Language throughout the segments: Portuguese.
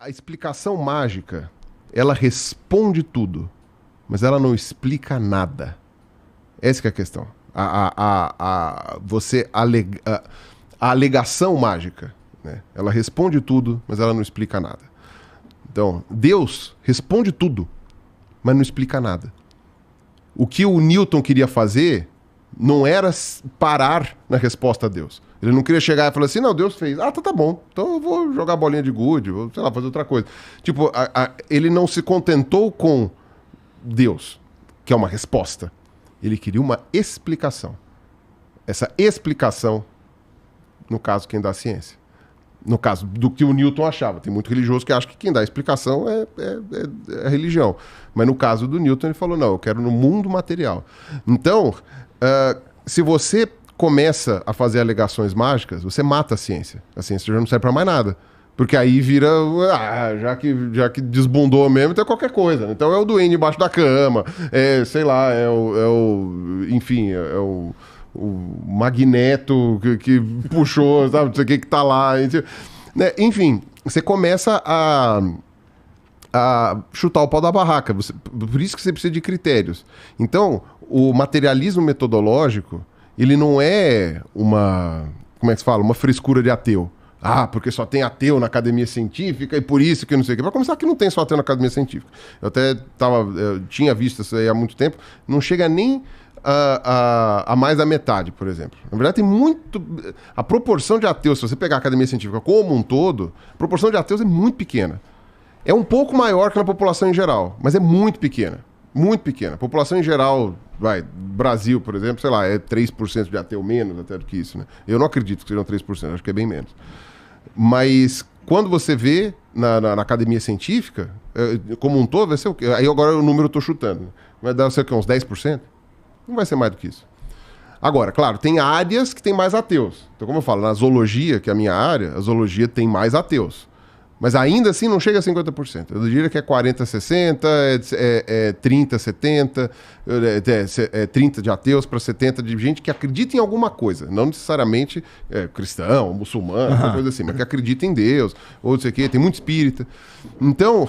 A explicação mágica, ela responde tudo, mas ela não explica nada. Essa que é a questão. A alegação mágica, né? Ela responde tudo, mas ela não explica nada. Então, Deus responde tudo, mas não explica nada. O que o Newton queria fazer não era parar na resposta a Deus. Ele não queria chegar e falar assim, não, Deus fez. Ah, tá bom. Então eu vou jogar bolinha de gude, vou, sei lá, fazer outra coisa. Tipo, ele não se contentou com Deus, que é uma resposta. Ele queria uma explicação. Essa explicação, no caso, quem dá a ciência. No caso do que o Newton achava. Tem muito religioso que acha que quem dá a explicação é a religião. Mas no caso do Newton, ele falou, não, eu quero no mundo material. Então, se você começa a fazer alegações mágicas, você mata a ciência. A ciência já não serve para mais nada. Porque aí vira, já que desbundou mesmo, então é qualquer coisa. Então é o duende embaixo da cama, sei lá, enfim, o magneto que puxou, sabe, não sei o que tá lá. Enfim, você começa a chutar o pau da barraca. Por isso que você precisa de critérios. Então, o materialismo metodológico, ele não é como é que se fala? Uma frescura de ateu. Ah, porque só tem ateu na academia científica e por isso que não sei o quê. Para começar, que não tem só ateu na academia científica. Eu tinha visto isso aí há muito tempo. Não chega nem a mais da metade, por exemplo. Na verdade, tem muito... A proporção de ateus, se você pegar a academia científica como um todo, a proporção de ateus é muito pequena. É um pouco maior que na população em geral, mas é muito pequena. Muito pequena. A população em geral, Brasil, por exemplo, sei lá, é 3% de ateu menos até do que isso, né? Eu não acredito que sejam 3%, acho que é bem menos. Mas quando você vê na academia científica, como um todo, vai ser o quê? Aí agora o número eu estou chutando. Vai dar, sei o quê, uns 10%? Não vai ser mais do que isso. Agora, claro, tem áreas que tem mais ateus. Então, como eu falo, na zoologia, que é a minha área, a zoologia tem mais ateus. Mas ainda assim não chega a 50%. Eu diria que é 40, 60, 30, 70, 30 de ateus para 70 de gente que acredita em alguma coisa. Não necessariamente cristão, muçulmano, coisa assim, mas que acredita em Deus, ou não sei o quê, tem muito espírita. Então,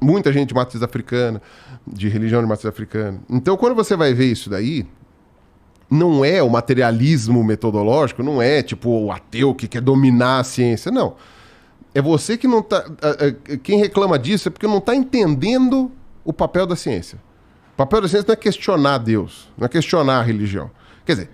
muita gente de matriz africana, de religião de matriz africana. Então, quando você vai ver isso daí, não é o materialismo metodológico, não é tipo o ateu que quer dominar a ciência, não. É você que não tá... Quem reclama disso é porque não está entendendo o papel da ciência. O papel da ciência não é questionar Deus, não é questionar a religião. Quer dizer,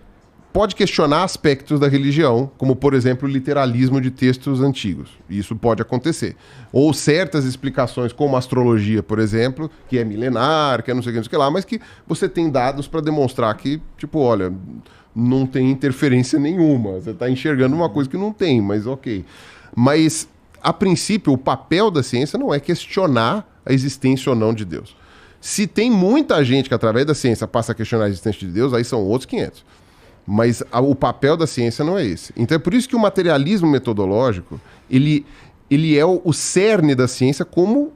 pode questionar aspectos da religião, como, por exemplo, o literalismo de textos antigos. Isso pode acontecer. Ou certas explicações, como a astrologia, por exemplo, que é milenar, que é não sei o que lá, mas que você tem dados para demonstrar que, tipo, olha, não tem interferência nenhuma. Você está enxergando uma coisa que não tem, mas ok. Mas... A princípio, o papel da ciência não é questionar a existência ou não de Deus. Se tem muita gente que, através da ciência, passa a questionar a existência de Deus, aí são outros 500. Mas o papel da ciência não é esse. Então é por isso que o materialismo metodológico, ele é o cerne da ciência como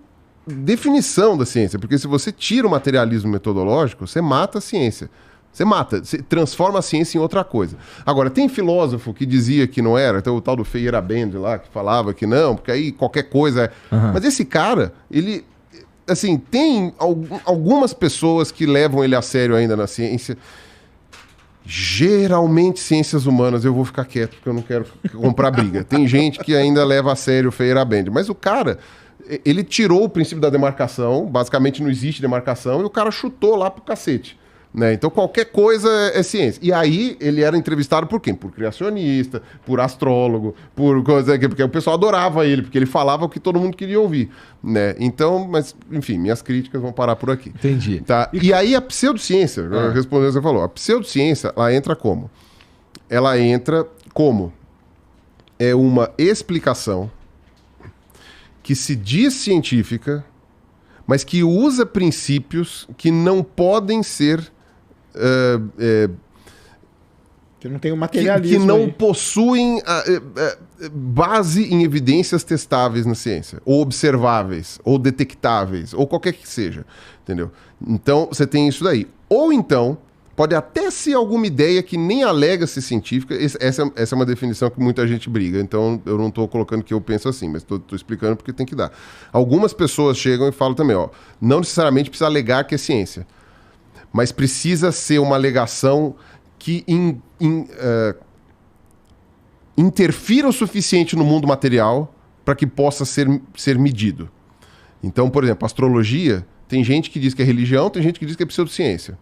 definição da ciência. Porque se você tira o materialismo metodológico, você mata a ciência. Você transforma a ciência em outra coisa. Agora, tem filósofo que dizia que não era, então o tal do Feyerabend lá, que falava que não, porque aí qualquer coisa é... Mas esse cara, ele... Assim, tem algumas pessoas que levam ele a sério ainda na ciência. Geralmente, ciências humanas, eu vou ficar quieto, porque eu não quero comprar briga. Tem gente que ainda leva a sério o Feyerabend. Mas o cara, ele tirou o princípio da demarcação, basicamente não existe demarcação, e o cara chutou lá pro cacete. Né? Então qualquer coisa é ciência. E aí ele era entrevistado por quem? Por criacionista, por astrólogo, por coisa que... Porque o pessoal adorava ele, porque ele falava o que todo mundo queria ouvir. Né? Então, mas, enfim, minhas críticas vão parar por aqui. Entendi. Tá? E aí a pseudociência, respondendo o que você falou, a pseudociência, ela entra como? Ela entra como? É uma explicação que se diz científica, mas que usa princípios que não podem ser... que não tem o materialismo. Que não possuem base em evidências testáveis na ciência, ou observáveis, ou detectáveis, ou qualquer que seja, entendeu? Então, você tem isso daí. Ou então, Pode até ser alguma ideia que nem alega ser científica. Essa é uma definição que muita gente briga. Então, eu não estou colocando que eu penso assim, mas estou explicando porque tem que dar. Algumas pessoas chegam e falam também, ó, não necessariamente precisa alegar que é ciência, mas precisa ser uma alegação que interfira o suficiente no mundo material para que possa ser medido. Então, por exemplo, astrologia, tem gente que diz que é religião, tem gente que diz que é pseudociência.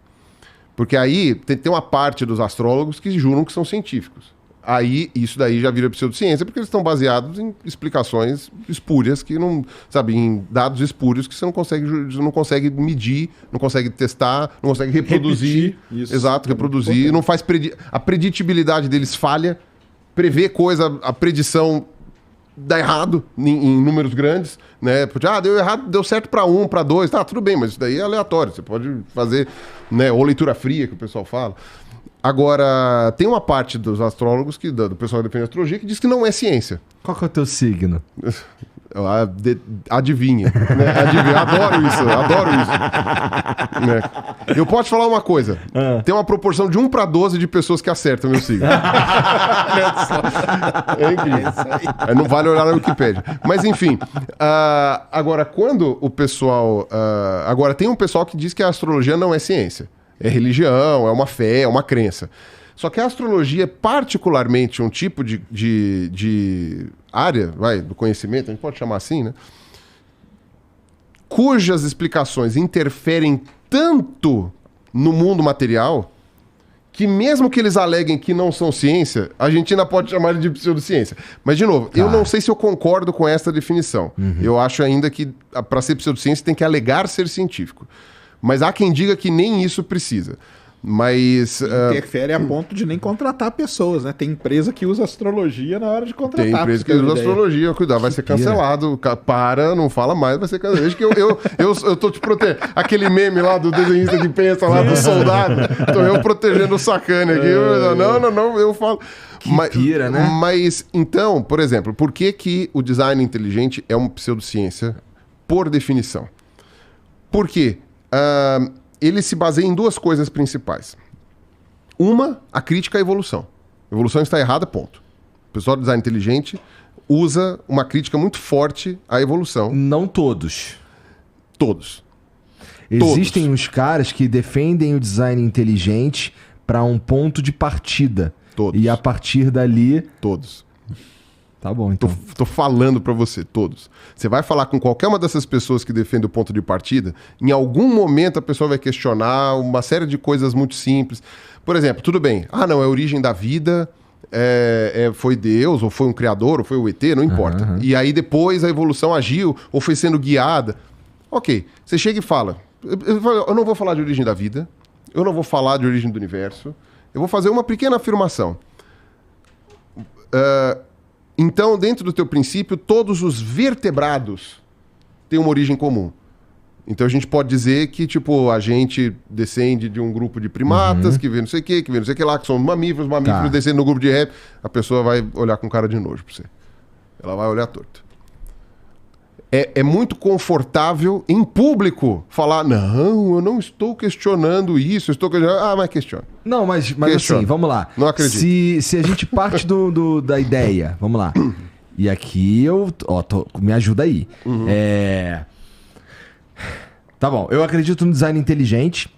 Porque aí tem uma parte dos astrólogos que juram que são científicos. Aí isso daí já vira pseudociência, porque eles estão baseados em explicações espúrias, que não, sabe, em dados espúrios que você não consegue medir, não consegue testar, não consegue reproduzir. Isso. Exato, reproduzir. Não faz a preditibilidade deles falha, prevê coisa, a predição dá errado em números grandes, né? Porque, deu errado, deu certo para 1, para 2, tá, tudo bem, mas isso daí é aleatório, você pode fazer, né, ou leitura fria, que o pessoal fala. Agora, tem uma parte dos astrólogos, do pessoal que defende astrologia, que diz que não é ciência. Qual que é o teu signo? Adivinha, né? Adivinha. Adoro isso. Né? Eu posso te falar uma coisa. Tem uma proporção de 1 para 12 de pessoas que acertam meu signo. É incrível. Não vale olhar na Wikipédia. Mas enfim, agora quando o pessoal... agora tem um pessoal que diz que a astrologia não é ciência. É religião, é uma fé, é uma crença. Só que a astrologia é particularmente um tipo de área, do conhecimento, a gente pode chamar assim, né? Cujas explicações interferem tanto no mundo material que mesmo que eles aleguem que não são ciência, a gente ainda pode chamar de pseudociência. Mas, de novo, eu não sei se eu concordo com essa definição. Eu acho ainda que para ser pseudociência tem que alegar ser científico. Mas há quem diga que nem isso precisa. Mas... interfere a ponto de nem contratar pessoas, né? Tem empresa que usa astrologia na hora de contratar. Tem empresa que usa astrologia, cuidado, vai ser cancelado. Para, não fala mais, vai ser cancelado. Veja que eu tô te protegendo. Aquele meme lá do desenhista que pensa lá do soldado. Tô eu protegendo o sacane aqui. Não, eu falo... Pira, né? Mas, então, por exemplo, por que o design inteligente é uma pseudociência por definição? Por quê? Ele se baseia em 2 coisas principais. Uma, a crítica à evolução. A evolução está errada, ponto. O pessoal do design inteligente usa uma crítica muito forte à evolução. Não todos. Todos. Existem uns caras que defendem o design inteligente para um ponto de partida. Todos. E a partir dali... Todos. Tá bom, então. Tô falando pra você, todos. Você vai falar com qualquer uma dessas pessoas que defende o ponto de partida, em algum momento a pessoa vai questionar uma série de coisas muito simples. Por exemplo, tudo bem. É a origem da vida, foi Deus, ou foi um criador, ou foi o ET, não importa. E aí depois a evolução agiu, ou foi sendo guiada. Ok, você chega e fala, eu não vou falar de origem da vida, eu não vou falar de origem do universo, eu vou fazer uma pequena afirmação. Então, dentro do teu princípio, todos os vertebrados têm uma origem comum. Então, a gente pode dizer que, tipo, a gente descende de um grupo de primatas, que vê não sei o que vê não sei o que lá, que são mamíferos descendem no grupo de répteis. A pessoa vai olhar com cara de nojo pra você. Ela vai olhar torto. É muito confortável, em público, falar, não, eu não estou questionando isso, eu estou questionando... mas questiona. Não, mas assim, vamos lá. Não acredito. Se a gente parte da ideia, vamos lá. E aqui me ajuda aí. Tá bom, eu acredito no design inteligente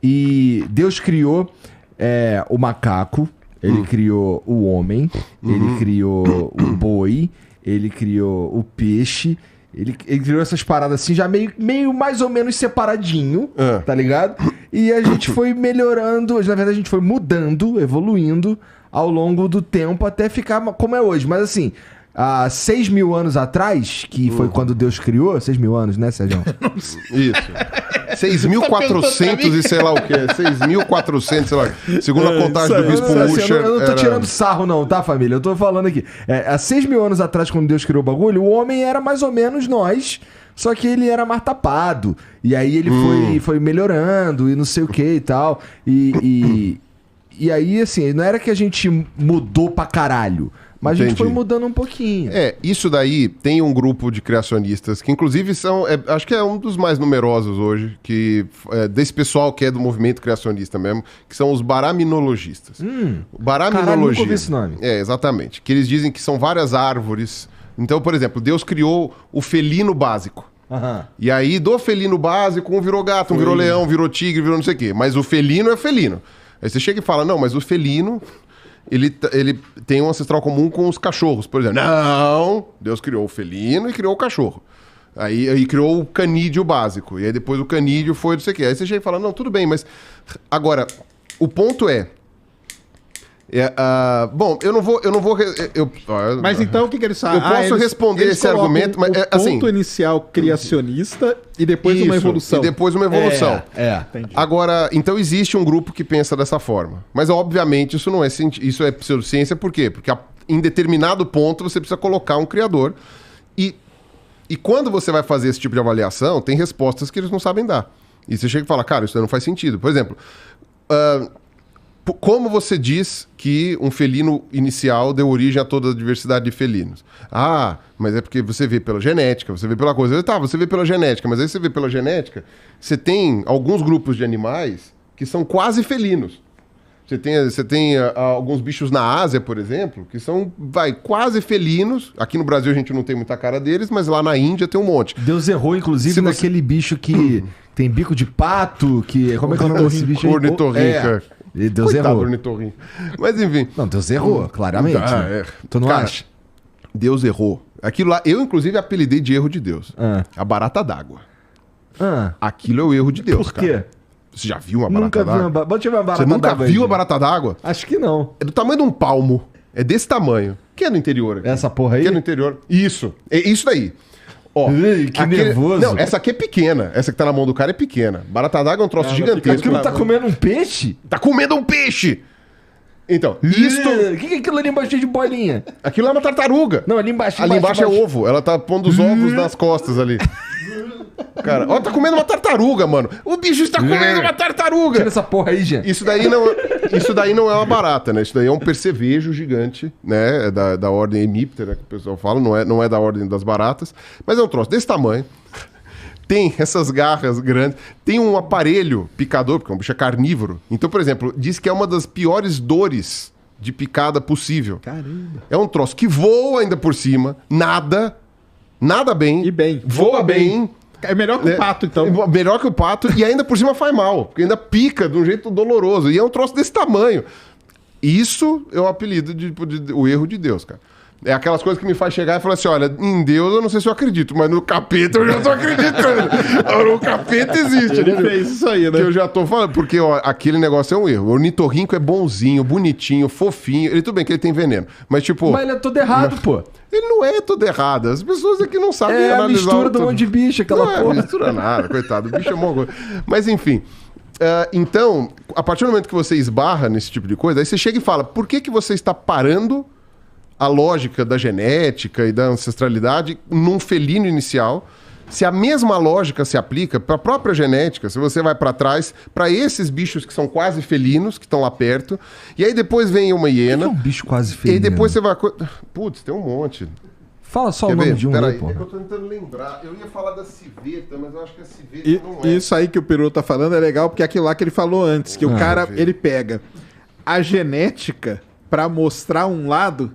e Deus criou o macaco, ele criou o homem, ele criou o boi, ele criou o peixe... Ele criou essas paradas assim, já meio mais ou menos separadinho, tá ligado? E a gente foi melhorando, na verdade a gente foi mudando, evoluindo ao longo do tempo até ficar como é hoje. Mas assim, há 6 mil anos atrás, que foi quando Deus criou, 6 mil anos, né, Sérgio? Isso. 6.400 e sei lá o quê. 6.400, sei lá. Segundo a contagem do Bispo Usher. Eu não tô tirando sarro não, tá, família? Eu tô falando aqui. Há 6 mil anos atrás, quando Deus criou o bagulho, o homem era mais ou menos nós, só que ele era mais tapado. E aí ele foi melhorando e não sei o que e tal. E aí, assim, não era que a gente mudou pra caralho. Mas a gente Entendi. foi mudando um pouquinho. Isso daí tem um grupo de criacionistas que, inclusive, acho que é um dos mais numerosos hoje, desse pessoal que é do movimento criacionista mesmo, que são os baraminologistas. Caralho, nunca ouvi esse nome. Exatamente. Que eles dizem que são várias árvores. Então, por exemplo, Deus criou o felino básico. Aham. E aí, do felino básico, um virou gato, um virou leão, virou tigre, virou não sei o quê. Mas o felino é felino. Aí você chega e fala, não, mas o felino... Ele tem um ancestral comum com os cachorros, por exemplo. Não! Deus criou o felino e criou o cachorro. Aí criou o canídeo básico. E aí depois o canídeo foi não sei o quê. Aí você chega e fala, não, tudo bem, mas... Agora, o ponto bom, eu não vou... Mas então o que eles falam? Eu posso responder eles esse colocam argumento, mas, o assim... ponto inicial criacionista e depois uma Isso, evolução. E depois uma evolução. Entendi. Agora, então existe um grupo que pensa dessa forma. Mas, obviamente, isso não é isso é pseudociência, por quê? Porque em determinado ponto você precisa colocar um criador. E quando você vai fazer esse tipo de avaliação, tem respostas que eles não sabem dar. E você chega e fala, cara, isso não faz sentido. Por exemplo, como você diz que um felino inicial deu origem a toda a diversidade de felinos? Ah, mas é porque você vê pela genética, você vê pela coisa. Tá, você vê pela genética, mas aí você vê pela genética, você tem alguns grupos de animais que são quase felinos. Você tem alguns bichos na Ásia, por exemplo, que são, quase felinos. Aqui no Brasil a gente não tem muita cara deles, mas lá na Índia tem um monte. Deus errou, inclusive, naquele bicho que tem bico de pato, que... Como é que é o nome desse bicho aí? Ornitorrinca. Deus Coitado do errou. ornitorrinco. Mas enfim. Não, Deus errou, claramente. Tu não Cara, acha? Deus errou. Aquilo lá, eu inclusive apelidei de erro de Deus. A barata d'água. Aquilo é o erro de Deus, Por quê? cara. Você já viu uma barata Nunca vi d'água? Deixa eu ver uma barata Você nunca d'água viu aí, a barata d'água? Acho que não. É do tamanho de um palmo. É desse tamanho. Que é no interior aqui. Essa porra aí? Que é no interior. Isso. É isso daí. Ó, Ei, que nervoso. Não, essa aqui é pequena. Essa que tá na mão do cara é pequena. Barata d'água é um troço gigantesco. Aquilo tá comendo um peixe? Tá comendo um peixe! Então, isto... O que é aquilo ali embaixo de bolinha? Aquilo é uma tartaruga. Não, ali embaixo. Ali embaixo é ovo. Ela tá pondo os ovos nas costas ali. Cara, ó, tá comendo uma tartaruga, mano. O bicho está comendo uma tartaruga. Tira essa porra aí, gente. Isso daí não é uma barata, né? Isso daí é um percevejo gigante, né? É da ordem hemíptera, que o pessoal fala. Não é da ordem das baratas. Mas é um troço desse tamanho. Tem essas garras grandes. Tem um aparelho picador, porque o bicho é carnívoro. Então, por exemplo, diz que é uma das piores dores de picada possível. Caramba. É um troço que voa ainda por cima, nada bem. E bem. Voa bem. É melhor que o pato, então. Melhor que o pato e ainda por cima faz mal, porque ainda pica de um jeito doloroso. E é um troço desse tamanho. Isso é o apelido o erro de Deus, cara. É aquelas coisas que me faz chegar e falar assim, olha, em Deus eu não sei se eu acredito, mas no capeta eu já tô acreditando. O capeta existe. Ele né? fez isso aí, né? Que eu já tô falando, porque ó, aquele negócio é um erro. O ornitorrinco é bonzinho, bonitinho, fofinho. Ele tudo bem que ele tem veneno, mas tipo... Mas ele é todo errado, pô. Ele não é todo errado. As pessoas aqui não sabem É a analisar mistura de um monte de bicho, aquela não porra. Não mistura nada, coitado. O bicho é mongo. Mas enfim... então, a partir do momento que você esbarra nesse tipo de coisa, aí você chega e fala, por que você está parando a lógica da genética e da ancestralidade num felino inicial, se a mesma lógica se aplica para a própria genética, se você vai para trás, para esses bichos que são quase felinos, que estão lá perto, e aí depois vem uma hiena... É um bicho quase E felino. aí depois você vai... Putz, tem um monte. Fala só Quer o nome ver? de um Pera aí, aí, pô. é que eu tô tentando lembrar. Eu ia falar da civeta, mas eu acho que a civeta não é. Isso aí que o Peru tá falando é legal, porque é aquilo lá que ele falou antes, que o cara, velho. ele pega a genética pra mostrar um lado,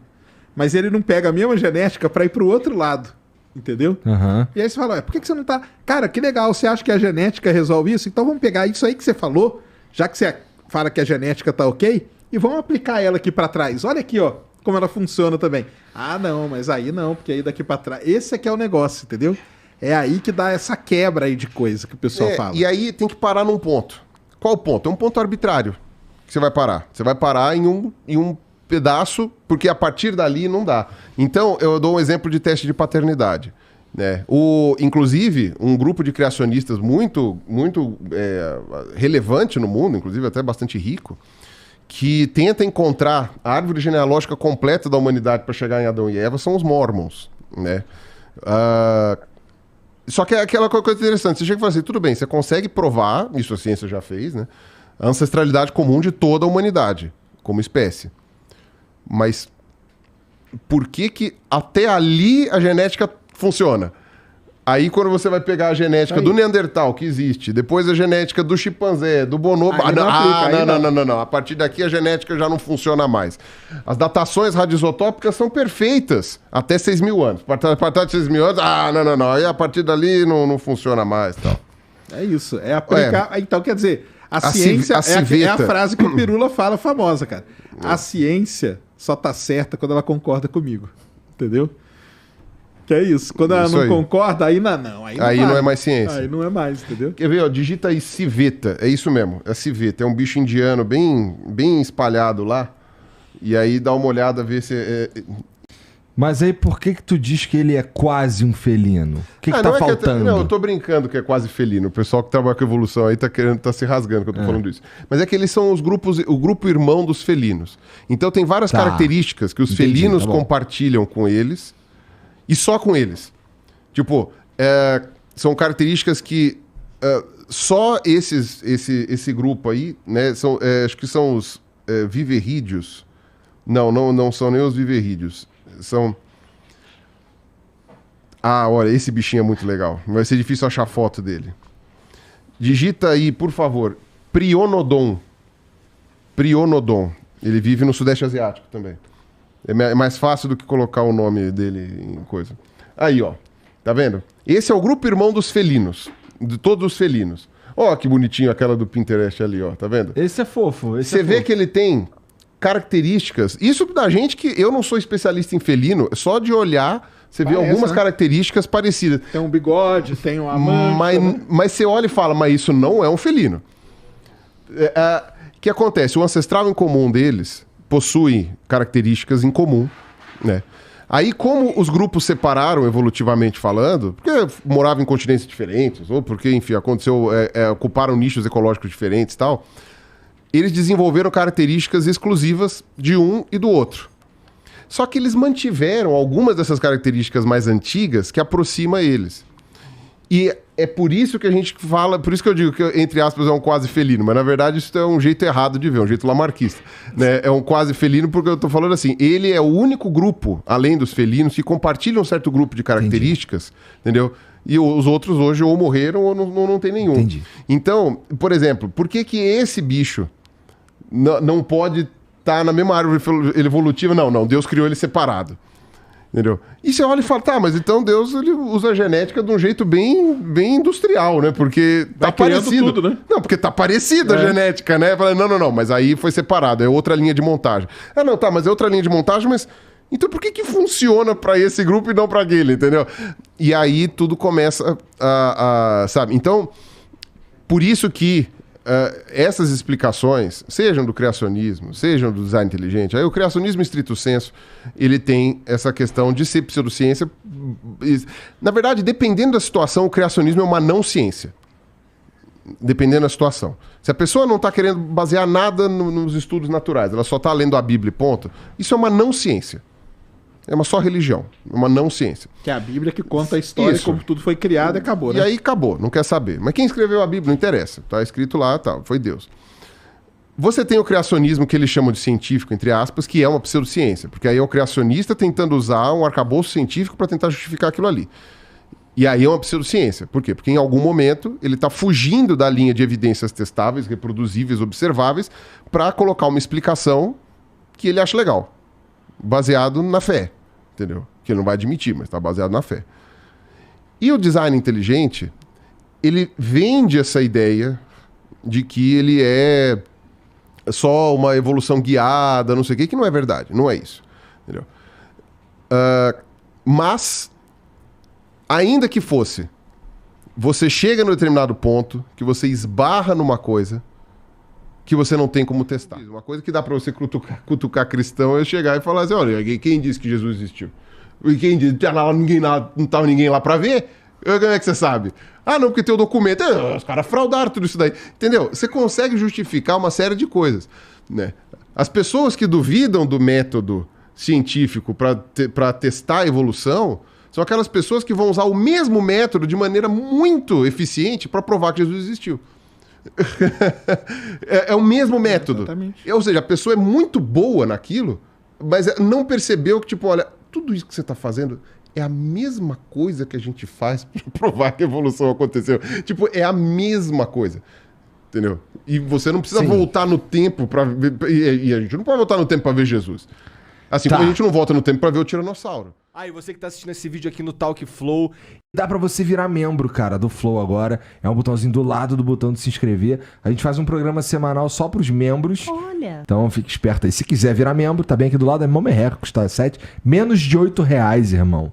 mas ele não pega a mesma genética pra ir pro outro lado, entendeu? Aham. E aí você fala, por que você não tá... Cara, que legal, você acha que a genética resolve isso? Então vamos pegar isso aí que você falou, já que você fala que a genética tá ok, e vamos aplicar ela aqui pra trás. Olha aqui, ó, como ela funciona também. Ah, não, mas aí não, porque aí daqui pra trás... Esse aqui é o negócio, entendeu? É aí que dá essa quebra aí de coisa que o pessoal fala. E aí tem que parar num ponto. Qual o ponto? É um ponto arbitrário que você vai parar. Você vai parar em um pedaço, porque a partir dali não dá. Então, eu dou um exemplo de teste de paternidade. Né? Inclusive, um grupo de criacionistas muito relevante no mundo, inclusive até bastante rico, que tenta encontrar a árvore genealógica completa da humanidade para chegar em Adão e Eva, são os Mormons. Né? Só que é aquela coisa interessante. Você chega e fala assim, tudo bem, você consegue provar, isso a ciência já fez, né? A ancestralidade comum de toda a humanidade, como espécie. Mas por que que até ali a genética funciona. Aí quando você vai pegar a genética do Neandertal, que existe, depois a genética do chimpanzé, do bonobo... Não. A partir daqui a genética já não funciona mais. As datações radioisotópicas são perfeitas até 6 mil anos. A partir de 6 mil anos, não. Aí a partir dali não funciona mais. Tal. É isso, é aplicar... Então, quer dizer, a ciência é a frase que o Pirula fala, famosa, cara. A ciência só tá certa quando ela concorda comigo, entendeu? Que é isso. Quando ela não concorda, aí não. Aí não é mais ciência. Aí não é mais, entendeu? Quer ver, ó, digita aí civeta. É isso mesmo, é civeta. É um bicho indiano bem espalhado lá. E aí dá uma olhada, ver se... Mas aí por que tu diz que ele é quase um felino? O que tá faltando? Não, eu tô brincando que é quase felino. O pessoal que trabalha com evolução aí tá se rasgando que eu tô falando isso. Mas é que eles são o grupo irmão dos felinos. Então tem várias características que os felinos compartilham com eles e só com eles. Tipo, são características que só esse grupo aí, né? Acho que são os viverídeos. Não são nem os viverídeos. São... olha, esse bichinho é muito legal. Vai ser difícil achar foto dele. Digita aí, por favor, Prionodon. Ele vive no Sudeste Asiático também. É mais fácil do que colocar o nome dele em coisa. Aí, ó. Tá vendo? Esse é o grupo irmão dos felinos. De todos os felinos. Ó, que bonitinho aquela do Pinterest ali, ó. Tá vendo? Esse é fofo. Você vê que ele tem... características, isso da gente que eu não sou especialista em felino, só de olhar, você vê algumas características parecidas. Tem um bigode, tem uma mancha. Mas você olha e fala, mas isso não é um felino. O que acontece? O ancestral em comum deles possui características em comum, né? Aí, como os grupos separaram evolutivamente falando, porque moravam em continentes diferentes, ou porque, enfim, aconteceu, ocuparam nichos ecológicos diferentes e tal, eles desenvolveram características exclusivas de um e do outro. Só que eles mantiveram algumas dessas características mais antigas que aproxima eles. E é por isso que a gente fala, por isso que eu digo que, entre aspas, é um quase felino, mas na verdade isso é um jeito errado de ver, um jeito lamarquista. Né? É um quase felino porque eu tô falando assim, ele é o único grupo, além dos felinos, que compartilha um certo grupo de características, entendeu? E os outros hoje ou morreram ou não tem nenhum. Entendi. Então, por exemplo, por que esse bicho não pode estar na mesma árvore evolutiva? Não, Deus criou ele separado. Entendeu? E você olha e fala, tá, mas então Deus ele usa a genética de um jeito bem industrial, né? Porque tá parecido. Tudo, né? Não, porque tá parecida a genética, né? Fala, não, mas aí foi separado, é outra linha de montagem. Não, tá, mas é outra linha de montagem, mas então por que funciona para esse grupo e não para aquele, entendeu? E aí tudo começa sabe? Então, por isso que essas explicações, sejam do criacionismo, sejam do design inteligente, aí o criacionismo estrito sensu, ele tem essa questão de ser pseudociência. Na verdade, dependendo da situação, o criacionismo é uma não ciência. Dependendo da situação. Se a pessoa não está querendo basear nada nos estudos naturais, ela só está lendo a Bíblia e ponto, isso é uma não ciência. É uma só religião, uma não ciência. Que é a Bíblia que conta a história, como tudo foi criado e acabou, né? E aí acabou, não quer saber. Mas quem escreveu a Bíblia não interessa. Tá escrito lá, tá, foi Deus. Você tem o criacionismo que eles chamam de científico, entre aspas, que é uma pseudociência. Porque aí é o criacionista tentando usar um arcabouço científico para tentar justificar aquilo ali. E aí é uma pseudociência. Por quê? Porque em algum momento ele está fugindo da linha de evidências testáveis, reproduzíveis, observáveis, para colocar uma explicação que ele acha legal. Baseado na fé, entendeu? Que ele não vai admitir, mas está baseado na fé. E o design inteligente, ele vende essa ideia de que ele é só uma evolução guiada, não sei o quê, que não é verdade, não é isso, entendeu? Mas, ainda que fosse, você chega num determinado ponto que você esbarra numa coisa que você não tem como testar. Uma coisa que dá pra você cutucar cristão é chegar e falar assim, olha, quem disse que Jesus existiu? E quem disse? Não tava ninguém lá pra ver? Como é que você sabe? Não, porque tem o documento. Os caras fraudaram tudo isso daí. Entendeu? Você consegue justificar uma série de coisas, né? As pessoas que duvidam do método científico para testar a evolução são aquelas pessoas que vão usar o mesmo método de maneira muito eficiente para provar que Jesus existiu. É o mesmo método. Exatamente. Ou seja, a pessoa é muito boa naquilo, Mas não percebeu que, tipo, olha, tudo isso que você tá fazendo é a mesma coisa que a gente faz pra provar que a evolução aconteceu. Tipo, é a mesma coisa. Entendeu? E você não precisa voltar no tempo pra ver... E a gente não pode voltar no tempo pra ver Jesus. Assim como a gente não volta no tempo pra ver o Tiranossauro. Ah, e você que tá assistindo esse vídeo aqui no Talk Flow, dá pra você virar membro, cara, do Flow agora. É um botãozinho do lado do botão de se inscrever. A gente faz um programa semanal só pros membros. Olha. Então fique esperto aí. Se quiser virar membro, tá bem aqui do lado, é mó merreca, custa menos de R$8, irmão.